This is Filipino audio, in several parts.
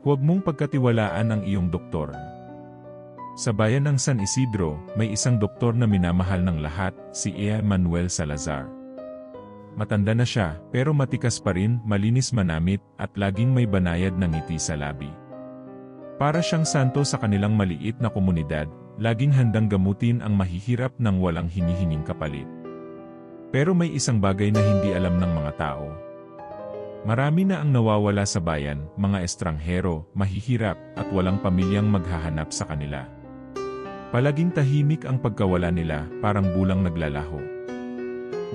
Huwag mong pagkatiwalaan ang iyong doktor. Sa bayan ng San Isidro, may isang doktor na minamahal ng lahat, si Manuel Salazar. Matanda na siya, pero matikas pa rin, malinis manamit, at laging may banayad ng ngiti sa labi. Para siyang santo sa kanilang maliit na komunidad, laging handang gamutin ang mahihirap ng walang hinihinging kapalit. Pero may isang bagay na hindi alam ng mga tao. Marami na ang nawawala sa bayan, mga estranghero, mahihirap, at walang pamilyang maghahanap sa kanila. Palaging tahimik ang pagkawala nila, parang bulang naglalaho.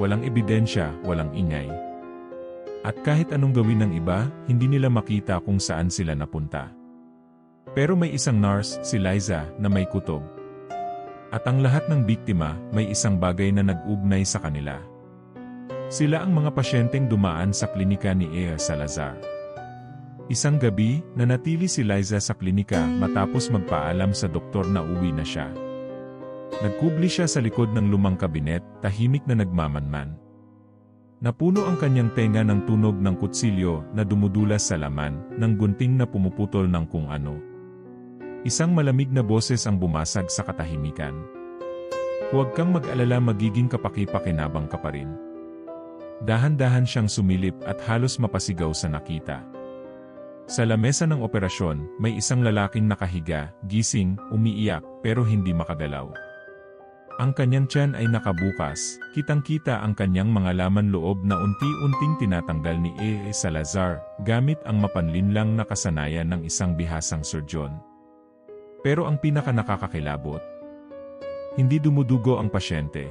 Walang ebidensya, walang ingay. At kahit anong gawin ng iba, hindi nila makita kung saan sila napunta. Pero may isang nurse, si Liza, na may kutob. At ang lahat ng biktima, may isang bagay na nag-ugnay sa kanila. Sila ang mga pasyenteng dumaan sa klinika ni Salazar. Isang gabi, nanatili si Liza sa klinika matapos magpaalam sa doktor na uwi na siya. Nagkubli siya sa likod ng lumang kabinet, tahimik na nagmamanman. Napuno ang kanyang tenga ng tunog ng kutsilyo na dumudulas sa laman, ng gunting na pumuputol ng kung ano. Isang malamig na boses ang bumasag sa katahimikan. Huwag kang mag-alala, magiging kapaki-pakinabang ka pa rin. Dahan-dahan siyang sumilip at halos mapasigaw sa nakita. Sa lamesa ng operasyon, may isang lalaking nakahiga, gising, umiiyak, pero hindi makagalaw. Ang kanyang tiyan ay nakabukas, kitang-kita ang kanyang mga laman loob na unti-unting tinatanggal ni Salazar, gamit ang mapanlinlang na kasanayan ng isang bihasang surgeon. Pero ang pinaka-nakakakilabot, hindi dumudugo ang pasyente.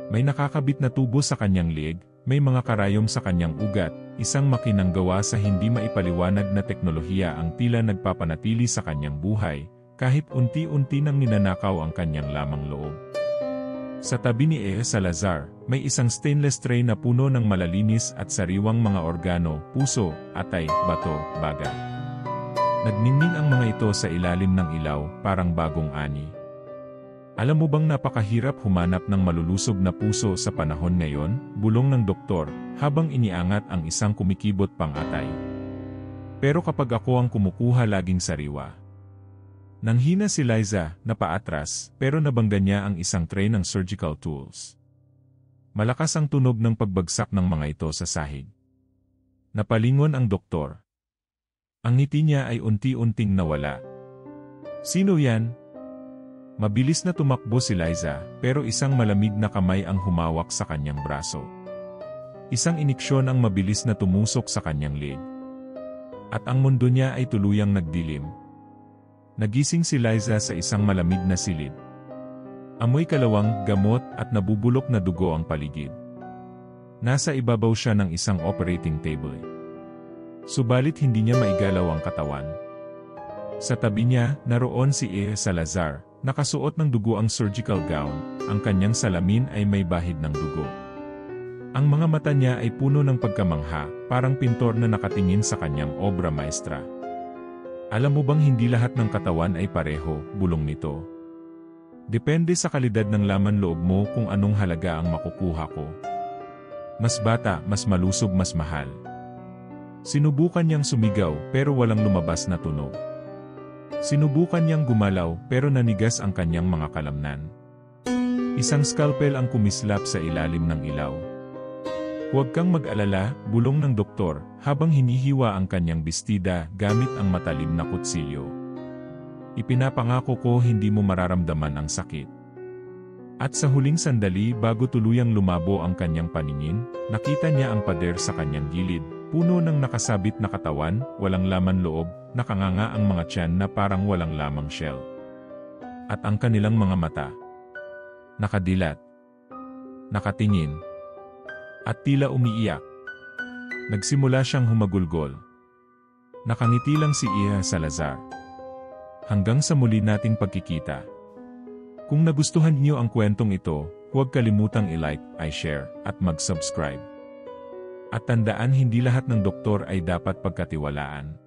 May nakakabit na tubo sa kanyang liig, may mga karayom sa kanyang ugat, isang makinang gawa sa hindi maipaliwanag na teknolohiya ang tila nagpapanatili sa kanyang buhay, kahit unti-unti nang ninanakaw ang kanyang lamang loob. Sa tabi ni Salazar, may isang stainless tray na puno ng malalinis at sariwang mga organo, puso, atay, bato, baga. Nagningning ang mga ito sa ilalim ng ilaw, parang bagong ani. Alam mo bang napakahirap humanap ng malulusog na puso sa panahon ngayon, bulong ng doktor, habang iniangat ang isang kumikibot pang atay. Pero kapag ako ang kumukuha, laging sariwa. Nanghina si Liza, napaatras, pero nabangga niya ang isang tray ng surgical tools. Malakas ang tunog ng pagbagsak ng mga ito sa sahig. Napalingon ang doktor. Ang ngiti niya ay unti-unting nawala. Sino yan? Mabilis na tumakbo si Liza, pero isang malamig na kamay ang humawak sa kanyang braso. Isang iniksyon ang mabilis na tumusok sa kanyang leg. At ang mundo niya ay tuluyang nagdilim. Nagising si Liza sa isang malamig na silid. Amoy kalawang, gamot at nabubulok na dugo ang paligid. Nasa ibabaw siya ng isang operating table. Subalit hindi niya maigalaw ang katawan. Sa tabi niya, naroon si Salazar, nakasuot ng dugo ang surgical gown, ang kanyang salamin ay may bahid ng dugo. Ang mga mata niya ay puno ng pagkamangha, parang pintor na nakatingin sa kanyang obra maestra. Alam mo bang hindi lahat ng katawan ay pareho, bulong nito. Depende sa kalidad ng laman loob mo kung anong halaga ang makukuha ko. Mas bata, mas malusog, mas mahal. Sinubukan niyang sumigaw pero walang lumabas na tunog. Sinubukan niyang gumalaw pero nanigas ang kanyang mga kalamnan. Isang scalpel ang kumislap sa ilalim ng ilaw. Huwag kang mag-alala, bulong ng doktor, habang hinihiwa ang kanyang bestida gamit ang matalim na kutsilyo. Ipinapangako ko hindi mo mararamdaman ang sakit. At sa huling sandali bago tuluyang lumabo ang kanyang paningin, nakita niya ang pader sa kanyang gilid, puno ng nakasabit na katawan, walang laman loob, nakanganga ang mga tiyan na parang walang lamang shell. At ang kanilang mga mata, nakadilat, nakatingin, at tila umiiyak. Nagsimula siyang humagulgol. Nakangiti lang si Salazar. Hanggang sa muli nating pagkikita. Kung nagustuhan niyo ang kwentong ito, huwag kalimutang i-like, i-share, at mag-subscribe. At tandaan, hindi lahat ng doktor ay dapat pagkatiwalaan.